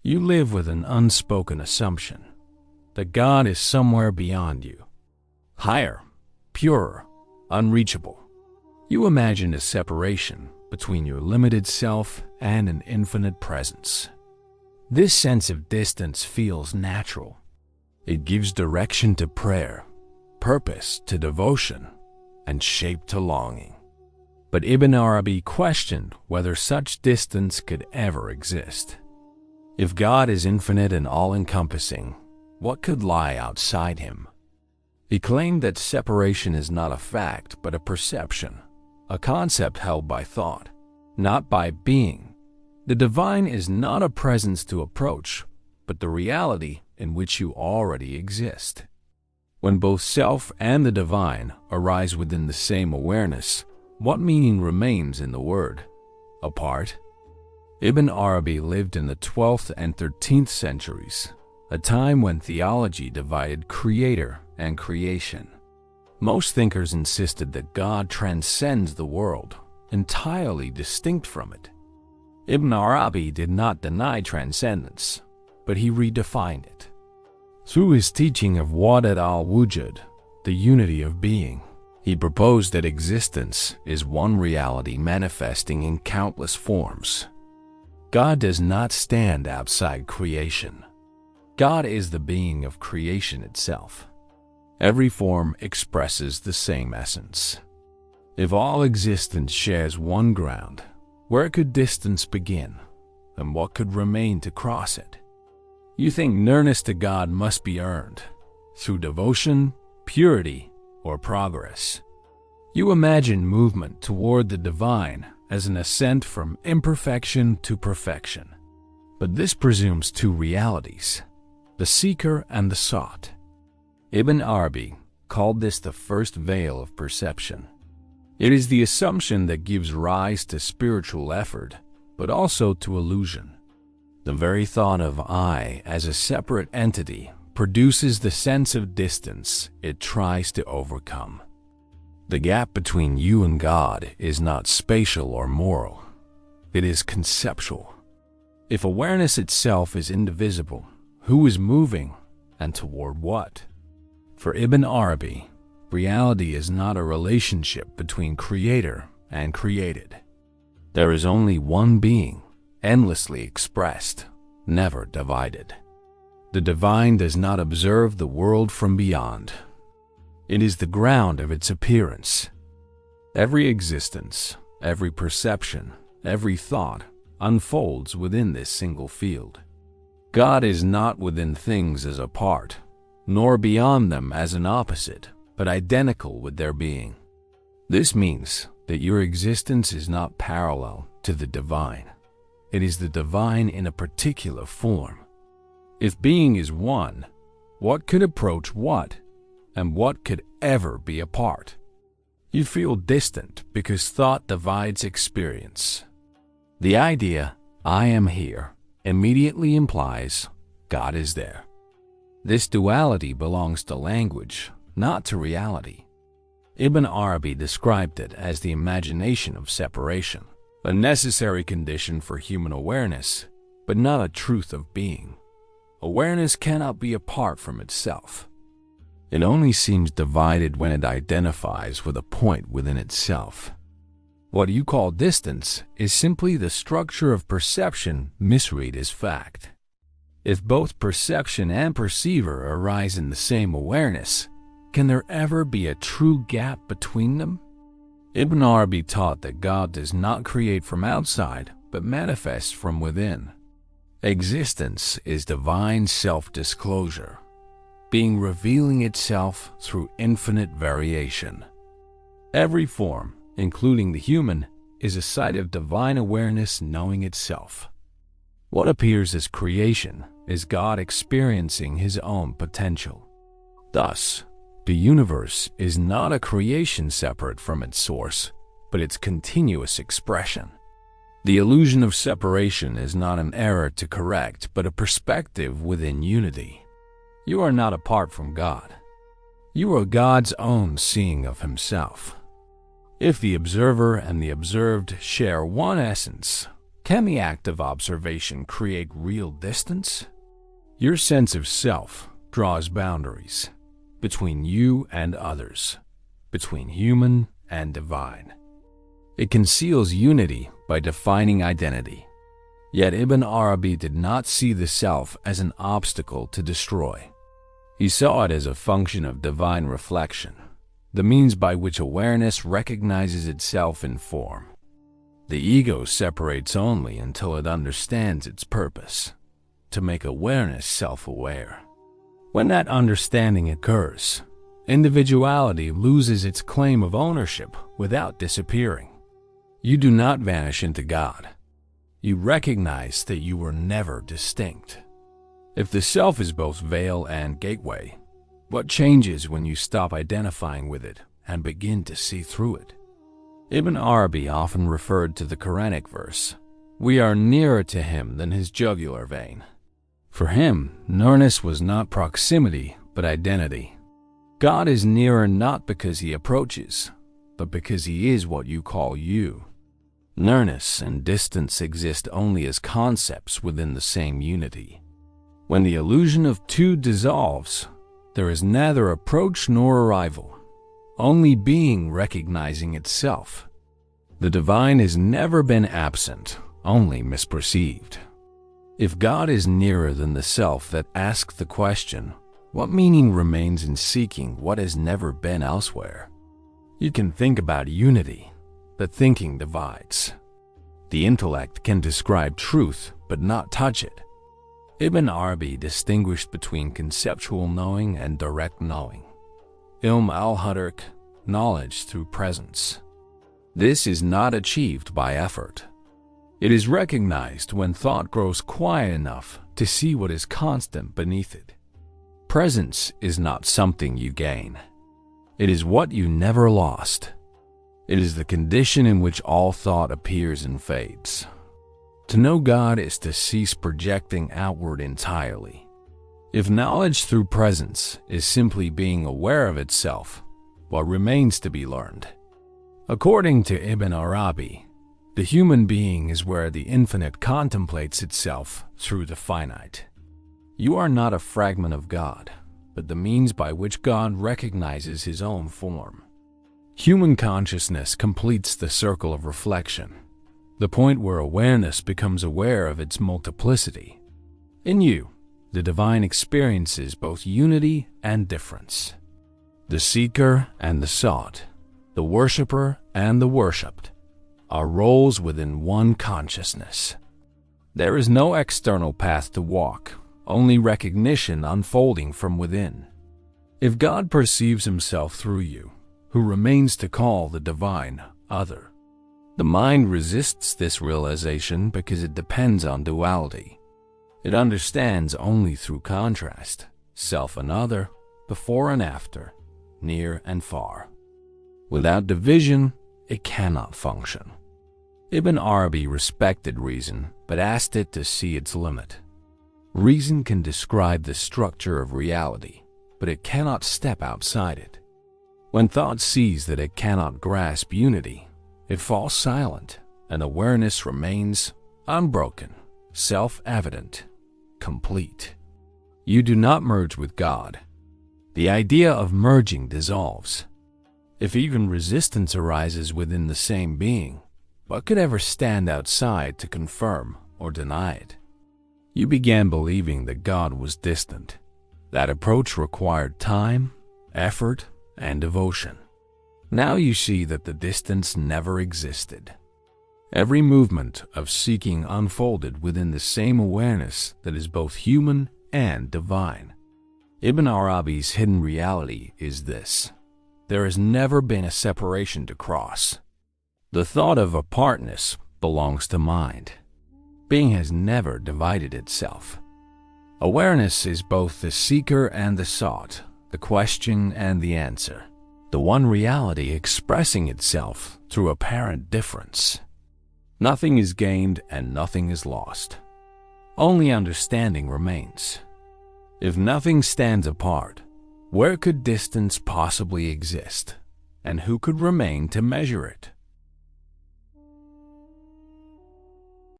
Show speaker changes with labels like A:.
A: You live with an unspoken assumption that God is somewhere beyond you, higher, purer, unreachable. You imagine a separation between your limited self and an infinite presence. This sense of distance feels natural. It gives direction to prayer, purpose to devotion, and shape to longing. But Ibn Arabi questioned whether such distance could ever exist. If God is infinite and all-encompassing, what could lie outside him? He claimed that separation is not a fact but a perception, a concept held by thought, not by being. The divine is not a presence to approach, but the reality in which you already exist. When both self and the divine arise within the same awareness, what meaning remains in the word apart? Ibn Arabi lived in the 12th and 13th centuries, a time when theology divided creator and creation. Most thinkers insisted that God transcends the world, entirely distinct from it. Ibn Arabi did not deny transcendence, but he redefined it. Through his teaching of Wahdat al-Wujud, the unity of being, he proposed that existence is one reality manifesting in countless forms. God does not stand outside creation. God is the being of creation itself. Every form expresses the same essence. If all existence shares one ground, where could distance begin, and what could remain to cross it? You think nearness to God must be earned, through devotion, purity, or progress. You imagine movement toward the divine as an ascent from imperfection to perfection. But this presumes two realities, the seeker and the sought. Ibn Arabi called this the first veil of perception. It is the assumption that gives rise to spiritual effort, but also to illusion. The very thought of I as a separate entity produces the sense of distance it tries to overcome. The gap between you and God is not spatial or moral. It is conceptual. If awareness itself is indivisible, who is moving and toward what? For Ibn Arabi, reality is not a relationship between creator and created. There is only one being, endlessly expressed, never divided. The divine does not observe the world from beyond. It is the ground of its appearance. Every existence, every perception, every thought unfolds within this single field. God is not within things as a part, nor beyond them as an opposite, but identical with their being. This means that your existence is not parallel to the divine. It is the divine in a particular form. If being is one, what could approach what, and what could ever be apart? You feel distant because thought divides experience. The idea, I am here, immediately implies God is there. This duality belongs to language, not to reality. Ibn Arabi described it as the imagination of separation, a necessary condition for human awareness, but not a truth of being. Awareness cannot be apart from itself. It only seems divided when it identifies with a point within itself. What you call distance is simply the structure of perception misread as fact. If both perception and perceiver arise in the same awareness, can there ever be a true gap between them? Ibn Arabi taught that God does not create from outside, but manifests from within. Existence is divine self-disclosure, being revealing itself through infinite variation. Every form, including the human, is a site of divine awareness knowing itself. What appears as creation is God experiencing his own potential. Thus, the universe is not a creation separate from its source, but its continuous expression. The illusion of separation is not an error to correct, but a perspective within unity. You are not apart from God. You are God's own seeing of himself. If the observer and the observed share one essence, Can the act of observation create real distance? Your sense of self draws boundaries between you and others, between human and divine. It conceals unity by defining identity. Yet Ibn Arabi did not see the self as an obstacle to destroy. He saw it as a function of divine reflection, the means by which awareness recognizes itself in form. The ego separates only until it understands its purpose, to make awareness self-aware. When that understanding occurs, individuality loses its claim of ownership without disappearing. You do not vanish into God. You recognize that you were never distinct. If the self is both veil and gateway, what changes when you stop identifying with it and begin to see through it? Ibn Arabi often referred to the Quranic verse, "We are nearer to him than his jugular vein." For him, nearness was not proximity, but identity. God is nearer not because he approaches, but because he is what you call you. Nearness and distance exist only as concepts within the same unity. When the illusion of two dissolves, there is neither approach nor arrival, only being recognizing itself. The divine has never been absent, only misperceived. If God is nearer than the self that asks the question, what meaning remains in seeking what has never been elsewhere? You can think about unity, but thinking divides. The intellect can describe truth, but not touch it. Ibn Arabi distinguished between conceptual knowing and direct knowing. Ilm al-Hadark, knowledge through presence. This is not achieved by effort. It is recognized when thought grows quiet enough to see what is constant beneath it. Presence is not something you gain. It is what you never lost. It is the condition in which all thought appears and fades. To know God is to cease projecting outward entirely. If knowledge through presence is simply being aware of itself, what remains to be learned? According to Ibn Arabi, the human being is where the infinite contemplates itself through the finite. You are not a fragment of God, but the means by which God recognizes his own form. Human consciousness completes the circle of reflection, the point where awareness becomes aware of its multiplicity. In you, the divine experiences both unity and difference. The seeker and the sought, the worshipper and the worshipped, are roles within one consciousness. There is no external path to walk, only recognition unfolding from within. If God perceives himself through you, who remains to call the divine other? The mind resists this realization because it depends on duality. It understands only through contrast, self and other, before and after, near and far. Without division, it cannot function. Ibn Arabi respected reason, but asked it to see its limit. Reason can describe the structure of reality, but it cannot step outside it. When thought sees that it cannot grasp unity, it falls silent, and awareness remains unbroken, self-evident, complete. You do not merge with God. The idea of merging dissolves. If even resistance arises within the same being, what could ever stand outside to confirm or deny it? You began believing that God was distant. That approach required time, effort, and devotion. Now you see that the distance never existed. Every movement of seeking unfolded within the same awareness that is both human and divine. Ibn Arabi's hidden reality is this: there has never been a separation to cross. The thought of apartness belongs to mind. Being has never divided itself. Awareness is both the seeker and the sought, the question and the answer, the one reality expressing itself through apparent difference. Nothing is gained and nothing is lost. Only understanding remains. If nothing stands apart, where could distance possibly exist, and who could remain to measure it?